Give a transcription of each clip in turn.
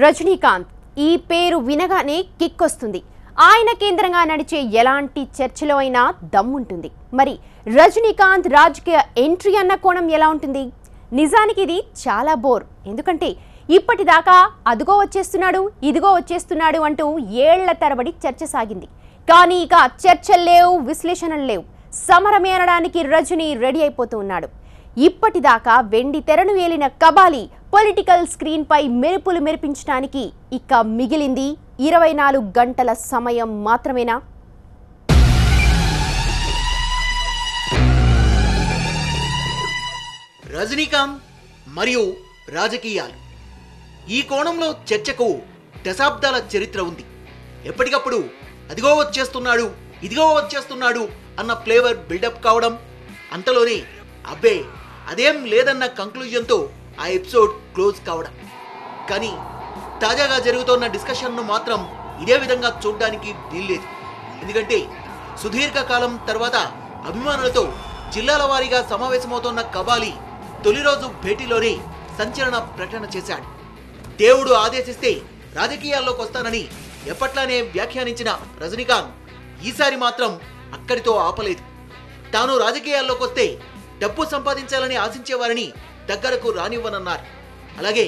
రజనీకాంత్ ఈ పేరు వినగానే కిక్ వస్తుంది. ఆయన కేంద్రంగా నడిచే ఎలాంటి చర్చలో అయినా దమ్ముంటుంది. మరి రజనీకాంత్ రాజకీయ ఎంట్రీ అన్న కోణం ఎలా ఉంటుంది? నిజానికి ఇది చాలా బోర్. ఎందుకంటే ఇప్పటిదాకా అదుగో వచ్చేస్తున్నాడు, ఇదిగో వచ్చేస్తున్నాడు అంటూ ఏళ్ల తరబడి చర్చ సాగింది. కానీ ఇక చర్చలు లేవు, విశ్లేషణలు లేవు. సమరమే అనడానికి రజనీ రెడీ అయిపోతూ ఉన్నాడు. ఇప్పటిదాకా వెండి తెరను ఏలిన కబాలి పొలిటికల్ స్క్రీన్ పై మెరుపులు మెరిపించడానికి ఇక మిగిలింది 24 గంటల సమయం మాత్రమేనా? రజనీకాంత్ మరియు రాజకీయాలు ఈ కోణంలో చర్చకు దశాబ్దాల చరిత్ర ఉంది. ఎప్పటికప్పుడు అదిగో వచ్చేస్తున్నాడు, ఇదిగో వచ్చేస్తున్నాడు అన్న ఫ్లేవర్ బిల్డప్ కావడం, అంతలోనే అబ్బే అదేం లేదన్న కంక్లూజన్తో ఆ ఎపిసోడ్ క్లోజ్ కావడం. కానీ తాజాగా జరుగుతున్న డిస్కషన్ను మాత్రం ఇదే విధంగా చూడడానికి వీల్లేదు. ఎందుకంటే సుదీర్ఘకాలం తర్వాత అభిమానులతో జిల్లాల వారీగా సమావేశమవుతున్న కబాలి తొలి రోజు భేటీలోనే సంచలన ప్రకటన చేశాడు. దేవుడు ఆదేశిస్తే రాజకీయాల్లోకి వస్తానని ఎప్పట్లానే వ్యాఖ్యానించిన రజనీకాంత్ ఈసారి మాత్రం అక్కడితో ఆపలేదు. తాను రాజకీయాల్లోకి వస్తే డబ్బు సంపాదించాలని ఆశించేవారిని దగ్గరకు రానివ్వనన్నారు. అలాగే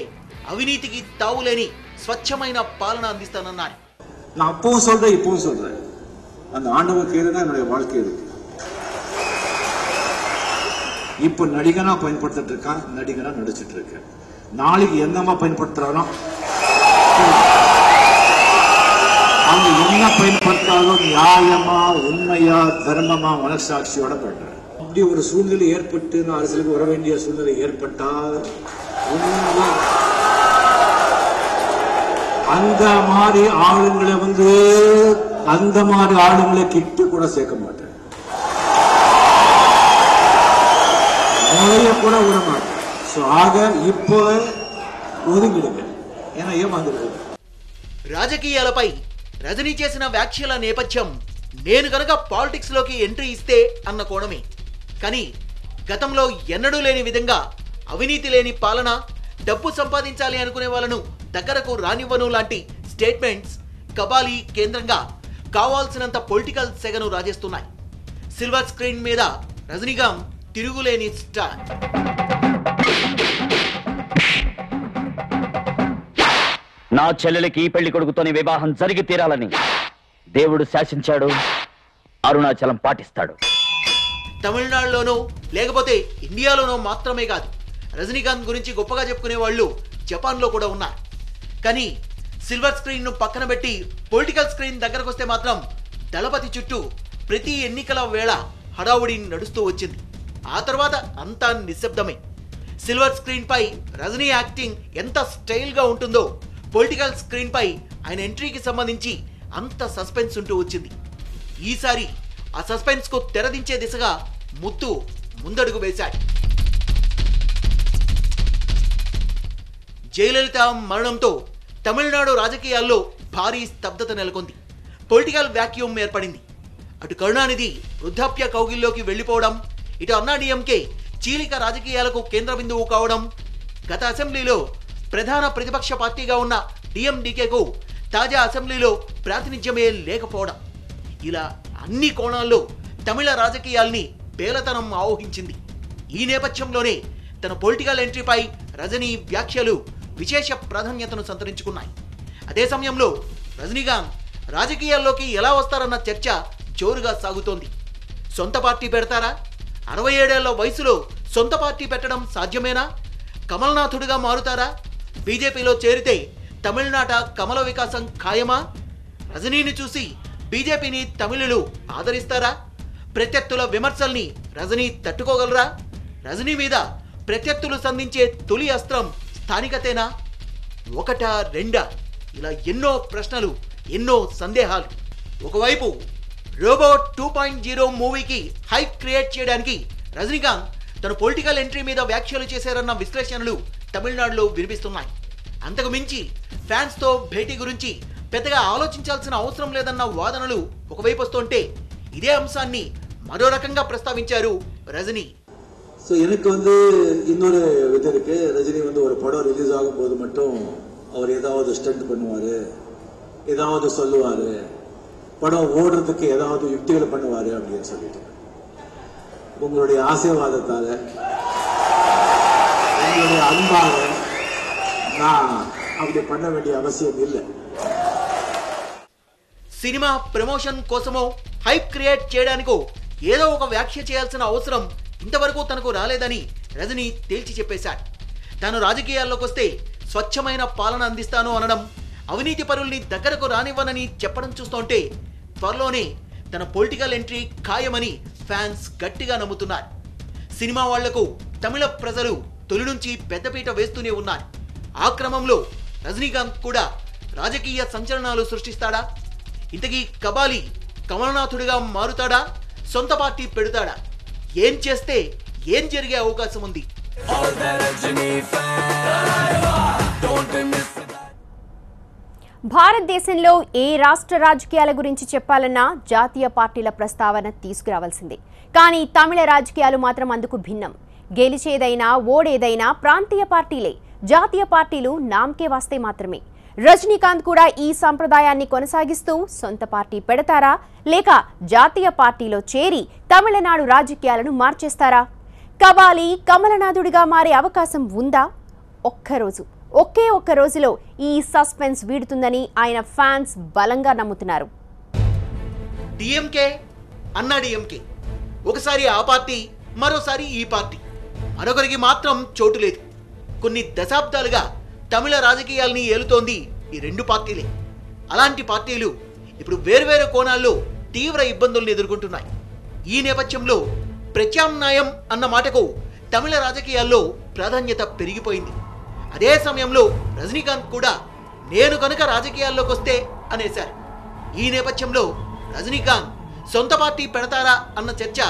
అవినీతికి తావులేని స్వచ్ఛమైన పాలన అందిస్తానన్నారు. நான் அப்பவும் சொல்றேன் இப்பவும் சொல்றேன், அந்த ஆண்டவன் கையில தான் என்னுடைய வாழ்க்கை இருக்கு. இப்போ நடிகனா பயன்படுத்திட்டு இருக்கான், நடிகனா நடிச்சிட்டு இருக்கேன். நாளைக்கு என்னமா பயன்படுத்துறானோ அவங்க என்ன பயன்படுத்தாலும் நியாயமா உண்மையா தர்மமா மனசாட்சியோட பண்றேன். அப்படி ஒரு சூழ்நிலை ஏற்பட்டு நான் அரசியலுக்கு வர வேண்டிய சூழ்நிலை ஏற்பட்டால் அந்த மாதிரி ஆளுங்களை அந்த மாதிரி ஆளுங்களை கிட்ட கூட சேர்க்க மாட்டேன், கூட விட மாட்டேன். ஆக இப்போ ఒదిగిడుங்க, ఏనా ఏమందరు. రాజకీయాలపై రజనీ చేసిన వ్యాఖ్యల నేపథ్యం నేను కనుక పాలిటిక్స్ లోకి ఎంట్రీ ఇస్తే అన్న కోణమే. కానీ గతంలో ఎన్నడూ లేని విధంగా అవినీతి లేని పాలన, డబ్బు సంపాదించాలి అనుకునే వాళ్ళను దగ్గరకు రానివ్వను లాంటి స్టేట్మెంట్స్ కబాలి కేంద్రంగా కావాల్సినంత పొలిటికల్ సెగను రాజేస్తున్నాయి. సిల్వర్ స్క్రీన్ మీద రజనీకాంత్ తిరుగులేని స్టార్. నా చెల్లెలికి పెళ్లి కొడుకుతోని వివాహం జరిగి తీరాలని దేవుడు శాసించాడు, అరుణాచలం పాటిస్తాడు. తమిళనాడులోనో లేకపోతే ఇండియాలోనో మాత్రమే కాదు, రజనీకాంత్ గురించి గొప్పగా చెప్పుకునే వాళ్ళు జపాన్లో కూడా ఉన్నారు. కానీ సిల్వర్ స్క్రీన్ను పక్కన పెట్టి పొలిటికల్ స్క్రీన్ దగ్గరకు వస్తే మాత్రం దళపతి చుట్టూ ప్రతి ఎన్నికల వేళ హడావుడి నడుస్తూ వచ్చింది. ఆ తర్వాత అంతా నిశ్శబ్దమే. సిల్వర్ స్క్రీన్ పై రజనీ యాక్టింగ్ ఎంత స్టైల్గా ఉంటుందో పొలిటికల్ స్క్రీన్ పై ఆయన ఎంట్రీకి సంబంధించి అంత సస్పెన్స్ ఉంటూ వచ్చింది. ఈసారి ఆ సస్పెన్స్ కు తెరదించే దిశగా ముత్తు ముందడుగు వేశాడు. జయలలిత మరణంతో తమిళనాడు రాజకీయాల్లో భారీ స్తబ్దత నెలకొంది. పొలిటికల్ వ్యాక్యూమ్ ఏర్పడింది. అటు కరుణానిధి వృద్ధాప్య కౌగిల్లోకి వెళ్లిపోవడం, ఇటు అన్నాడీఎంకే చీలిక రాజకీయాలకు కేంద్ర బిందువు కావడం, గత అసెంబ్లీలో ప్రధాన ప్రతిపక్ష పార్టీగా ఉన్న డిఎండికేకు తాజా అసెంబ్లీలో ప్రాతినిధ్యమే లేకపోవడం, ఇలా అన్ని కోణాల్లో తమిళ రాజకీయాల్ని పేలతనం ఆవహించింది. ఈ నేపథ్యంలోనే తన పొలిటికల్ ఎంట్రీపై రజనీ వ్యాఖ్యలు విశేష ప్రాధాన్యతను సంతరించుకున్నాయి. అదే సమయంలో రజనీకాంత్ రాజకీయాల్లోకి ఎలా వస్తారన్న చర్చ జోరుగా సాగుతోంది. సొంత పార్టీ పెడతారా? 67 ఏళ్ల వయసులో సొంత పార్టీ పెట్టడం సాధ్యమేనా? కమల్నాథుడిగా మారుతారా? బీజేపీలో చేరితే తమిళనాట కమల వికాసం ఖాయమా? రజనీని చూసి బీజేపీని తమిళులు ఆదరిస్తారా? ప్రత్యర్థుల విమర్శల్ని రజనీ తట్టుకోగలరా? రజనీ మీద ప్రత్యర్థులు సంధించే తొలి అస్త్రం స్థానికతేనా? ఒకటా రెండా? ఇలా ఎన్నో ప్రశ్నలు, ఎన్నో సందేహాలు. ఒకవైపు రోబోట్ 2.0 మూవీకి హైప్ క్రియేట్ చేయడానికి రజనీకాంత్ తన పొలిటికల్ ఎంట్రీ మీద వ్యాఖ్యలు చేశారన్న విశ్లేషణలు తమిళనాడులో వినిపిస్తున్నాయి. అంతకు మించి ఫ్యాన్స్తో భేటీ గురించి పెద్దగా ఆలోచించాల్సిన అవసరం లేదన్న వాదనలు ఒకవైపు వస్తుంటే, ఇదే అంశాన్ని మరో రకంగా ప్రస్తావించారు రజనీ. సో எனக்கு இன்னொரு இது இருக்கு. ரஜினி ஒரு படம் ரிலீஸ் ஆகும் போது மட்டும் அவர் ஏதாவது ஸ்டண்ட் பண்ணுவாரு, ஏதாவது சொல்லுவாரு, படம் ஓடுறதுக்கு ஏதாவது யுக்திகளை பண்ணுவாரு அப்படின்னு சொல்லிட்டு உங்களுடைய ஆசீர்வாதத்தால, உங்களுடைய அன்பாக நான் அப்படி பண்ண வேண்டிய அவசியம் இல்லை. సినిమా ప్రమోషన్ కోసమో హైప్ క్రియేట్ చేయడానికో ఏదో ఒక వ్యాఖ్య చేయాల్సిన అవసరం ఇంతవరకు తనకు రాలేదని రజనీ తేల్చి చెప్పేశాడు. తాను రాజకీయాల్లోకి వస్తే స్వచ్ఛమైన పాలన అందిస్తాను అనడం, అవినీతి పరుల్ని దగ్గరకు రానివ్వనని చెప్పడం చూస్తుంటే త్వరలోనే తన పొలిటికల్ ఎంట్రీ ఖాయమని ఫ్యాన్స్ గట్టిగా నమ్ముతున్నారు. సినిమా వాళ్లకు తమిళ ప్రజలు తొలి నుంచి పెద్దపీట వేస్తూనే ఉన్నారు. ఆ క్రమంలో రజనీకాంత్ కూడా రాజకీయ సంచలనాలు సృష్టిస్తాడా? ఇంతకీ కబాలి కమలనాథుడిగా మారుతాడా? సొంత పార్టీ పెడతాడా? ఏం చేస్తే ఏం జరిగే అవకాశం ఉంది? భారతదేశంలో ఏ రాష్ట్ర రాజకీయాల గురించి చెప్పాలన్నా జాతీయ పార్టీల ప్రస్తావన తీసుకురావాల్సిందే. కానీ తమిళ రాజకీయాలు మాత్రం అందుకు భిన్నం. గెలిచేదైనా ఓడేదైనా ప్రాంతీయ పార్టీలే. జాతీయ పార్టీలు నామకే వాస్తే మాత్రమే. రజనీకాంత్ కూడా ఈ సంప్రదాయాన్ని కొనసాగిస్తూ సొంత పార్టీ పెడతారా, లేక జాతీయ పార్టీలో చేరి తమిళనాడు రాజకీయాలను మార్చేస్తారా? కబాలి కమలనాథుడిగా మారే అవకాశం ఉందా? ఒకే ఒక్క రోజులో ఈ సస్పెన్స్ వీడుతుందని ఆయన ఫ్యాన్స్ బలంగా నమ్ముతున్నారు. డిఎంకే అన్నా డిఎంకే, ఒకసారి ఆ పార్టీ, మరోసారి ఈ పార్టీ, మరొకరికి మాత్రం చోటు లేదు. కొన్ని దశాబ్దాలుగా తమిళ రాజకీయాల్ని ఏలుతోంది ఈ రెండు పార్టీలే. అలాంటి పార్టీలు ఇప్పుడు వేర్వేరు కోణాల్లో తీవ్ర ఇబ్బందులను ఎదుర్కొంటున్నాయి. ఈ నేపథ్యంలో ప్రత్యామ్నాయం అన్న మాటకు తమిళ రాజకీయాల్లో ప్రాధాన్యత పెరిగిపోయింది. అదే సమయంలో రజనీకాంత్ కూడా నేను కనుక రాజకీయాల్లోకి వస్తే అనేశారు. ఈ నేపథ్యంలో రజనీకాంత్ సొంత పార్టీ పెడతారా అన్న చర్చ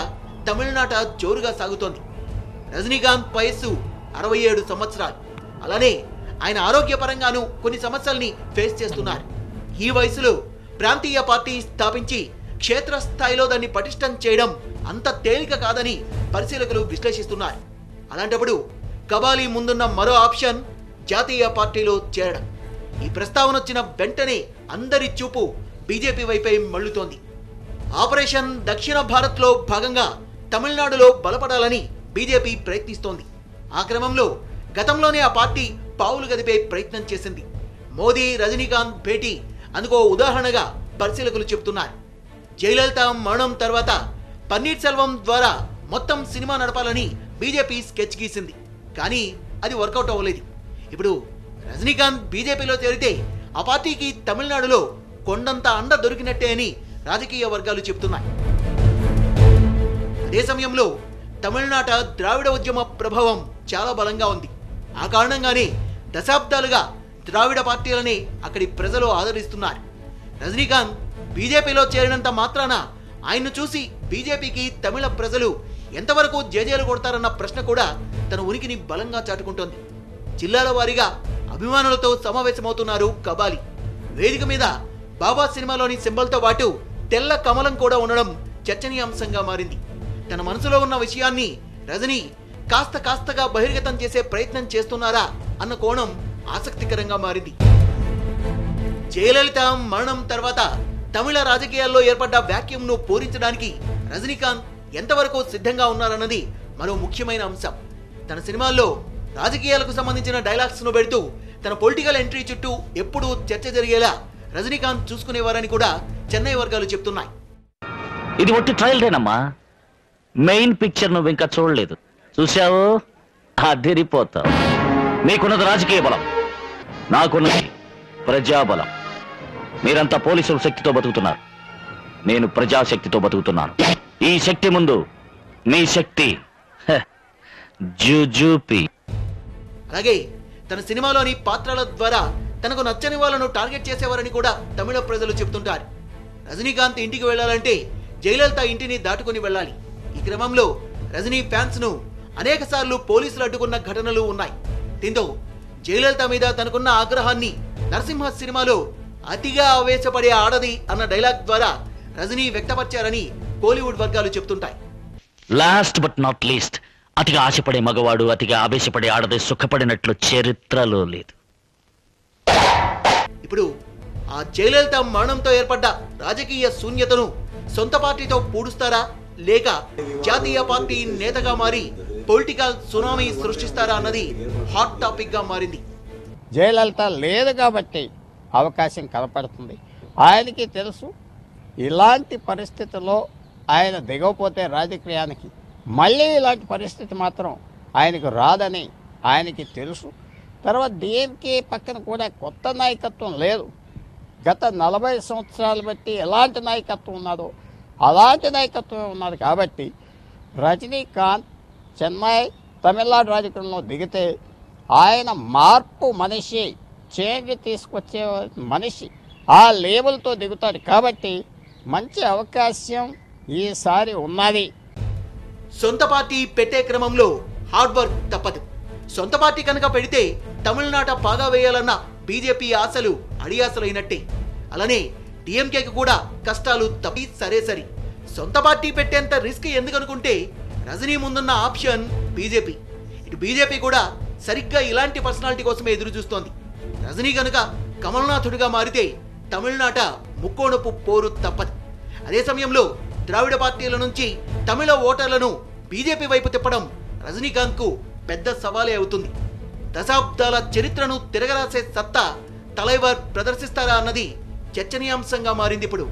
తమిళనాట జోరుగా సాగుతోంది. రజనీకాంత్ వయస్సు 67 సంవత్సరాలు. అలానే ఆయన ఆరోగ్యపరంగానూ కొన్ని సమస్యల్ని ఫేస్ చేస్తున్నారు. ఈ వయసులో ప్రాంతీయ పార్టీ స్థాపించి క్షేత్రస్థాయిలో దాన్ని పటిష్టం చేయడం అంత తేలిక కాదని పరిశీలకులు విశ్లేషిస్తున్నారు. అలాంటప్పుడు కబాలి ముందున్న మరో ఆప్షన్ జాతీయ పార్టీలో చేరడం. ఈ ప్రస్తావన వచ్చిన వెంటనే అందరి చూపు బీజేపీ వైపే మళ్లుతోంది. ఆపరేషన్ దక్షిణ భారత్లో భాగంగా తమిళనాడులో బలపడాలని బీజేపీ ప్రయత్నిస్తోంది. ఆ క్రమంలో గతంలోనే ఆ పార్టీ పావులు గదిపే ప్రయత్నం చేసింది. మోదీ రజనీకాంత్ భేటీ అందుకో ఉదాహరణగా పరిశీలకులు చెబుతున్నారు. జయలలిత మరణం తర్వాత పన్నీర్ సెల్వం ద్వారా మొత్తం సినిమా నడపాలని బీజేపీ స్కెచ్ గీసింది. కానీ అది వర్కౌట్ అవ్వలేదు. ఇప్పుడు రజనీకాంత్ బీజేపీలో చేరితే ఆ పార్టీకి తమిళనాడులో కొండంత అండ దొరికినట్టే అని రాజకీయ వర్గాలు చెబుతున్నాయి. అదే సమయంలో తమిళనాట ద్రావిడ ఉద్యమ ప్రభావం చాలా బలంగా ఉంది. ఆ కారణంగానే దశాబ్దాలుగా ద్రావిడ పార్టీలనే అక్కడి ప్రజలు ఆదరిస్తున్నారు. రజనీకాంత్ బీజేపీలో చేరినంత మాత్రాన ఆయన్ను చూసి బీజేపీకి తమిళ ప్రజలు ఎంతవరకు జేజేలు కొడతారన్న ప్రశ్న కూడా తన ఉనికిని బలంగా చాటుకుంటోంది. జిల్లాల వారీగా అభిమానులతో సమావేశమవుతున్నారు కబాలి. వేదిక మీద బాబా సినిమాలోని సింబల్తో పాటు తెల్ల కమలం కూడా ఉండడం చర్చనీయాంశంగా మారింది. తన మనసులో ఉన్న విషయాన్ని రజనీ కాస్తగా బహిర్గతం చేసే ప్రయత్నం చేస్తున్నారా అన్న కోణం ఆసక్తికరంగా మారింది. జయలలిత మరణం తర్వాత తమిళ రాజకీయాల్లో ఏర్పడ్డ వ్యాక్యూమ్ను పూరించడానికి రజనీకాంత్ ఎంతవరకు సిద్ధంగా ఉన్నారన్నది మరో ముఖ్యమైన అంశం. తన సినిమాల్లో రాజకీయాలకు సంబంధించిన డైలాగ్స్ను పెడుతూ తన పొలిటికల్ ఎంట్రీ చుట్టూ ఎప్పుడూ చర్చ జరిగేలా రజనీకాంత్ చూసుకునేవారని కూడా చెన్నై వర్గాలు చెప్తున్నాయి. ఇది ఒట్టి ట్రయల్దేనమ్మా, మెయిన్ పిక్చర్ నువ్వు ఇంకా చూడలేదు. చూశావు, అదిరిపోతావు. నీకున్నది రాజకీయ బలం, నాకున్నది ప్రజాబలం. మీరంతా పోలీసుల శక్తితో బతుకుతున్నారు, నేను ప్రజాశక్తితో బతుకుతున్నాను. ఈ శక్తి ముందు నీ శక్తి జుజుపి. అలాగే తన సినిమాలోని పాత్రల ద్వారా తనకు నచ్చని వాళ్ళను టార్గెట్ చేసేవారని కూడా తమిళ ప్రజలు చెబుతుంటారు. రజనీకాంత్ ఇంటికి వెళ్లాలంటే జయలలిత ఇంటిని దాటుకుని వెళ్ళాలి. ఈ క్రమంలో రజనీ ఫ్యాన్స్ ను అనేక సార్లు పోలీసులు అడ్డుకున్న ఘటనలు ఉన్నాయి. దీంతో జయలలిత మీద తనకున్న ఆగ్రహాన్ని నరసింహ సినిమాలో అతిగా ఆవేశపడే ఆడది అన్న డైలాగ్ ద్వారా రజనీ వ్యక్తపరిచారని కోలీవుడ్ వర్గాలు చెప్తుంటాయి. లాస్ట్ బట్ నాట్ లీస్ట్, అతిగా ఆశపడే మగవాడు అతిగా ఆవేశపడే ఆడది సుఖపడినట్లు చరిత్రలో లేదు. ఇప్పుడు ఆ జయలలిత మరణంతో ఏర్పడ్డ రాజకీయ శూన్యతను సొంత పార్టీతో పూడుస్తారా, లేక జాతీయ పార్టీ నేతగా మారి పొలిటికల్ సునామీ సృష్టిస్తారా అన్నది హాట్ టాపిక్ గా మారింది. జయలలిత లేదు కాబట్టి అవకాశం కనపడుతుంది. ఆయనకి తెలుసు ఇలాంటి పరిస్థితుల్లో ఆయన దిగకపోతే రాజకీయానికి మళ్ళీ ఇలాంటి పరిస్థితి మాత్రం ఆయనకు రాదని ఆయనకి తెలుసు. తర్వాత డిఎంకే పక్కన కూడా కొత్త నాయకత్వం లేదు. గత 40 సంవత్సరాలు బట్టి ఎలాంటి నాయకత్వం ఉన్నదో అలాంటి నాయకత్వం ఉన్నది కాబట్టి రజనీకాంత్ చెన్నై తమిళనాడు రాజకీయంలో దిగితే ఆయన మార్పు మనిషి, చేంజ్ తీసుకొచ్చే మనిషి, ఆ లేబుల్తో దిగుతాడు కాబట్టి మంచి అవకాశం ఈసారి ఉన్నది. సొంత పార్టీ పెట్టే క్రమంలో హార్డ్ వర్క్ తప్పదు. సొంత పార్టీ కనుక పెడితే తమిళనాట పాగా వేయాలన్న బీజేపీ ఆశలు అడియాసలైనట్టే. అలానే డిఎంకేకి కూడా కష్టాలు తప్పి సరే. సొంత పార్టీ పెట్టేంత రిస్క్ ఎందుకు అనుకుంటే రజనీ ముందున్న ఆప్షన్ బీజేపీ. ఇటు బీజేపీ కూడా సరిగ్గా ఇలాంటి పర్సనాలిటీ కోసమే ఎదురు చూస్తోంది. రజనీ కనుక కమల్నాథుడిగా మారితే తమిళనాట ముక్కోణపు పోరు తప్పదు. అదే సమయంలో ద్రావిడ పార్టీల నుంచి తమిళ ఓటర్లను బీజేపీ వైపు తిప్పడం రజనీకాంత్కు పెద్ద సవాలే అవుతుంది. దశాబ్దాల చరిత్రను తిరగరాసే సత్తా తలైవర్ ప్రదర్శిస్తారా అన్నది చర్చనీయాంశంగా మారింది ఇప్పుడు.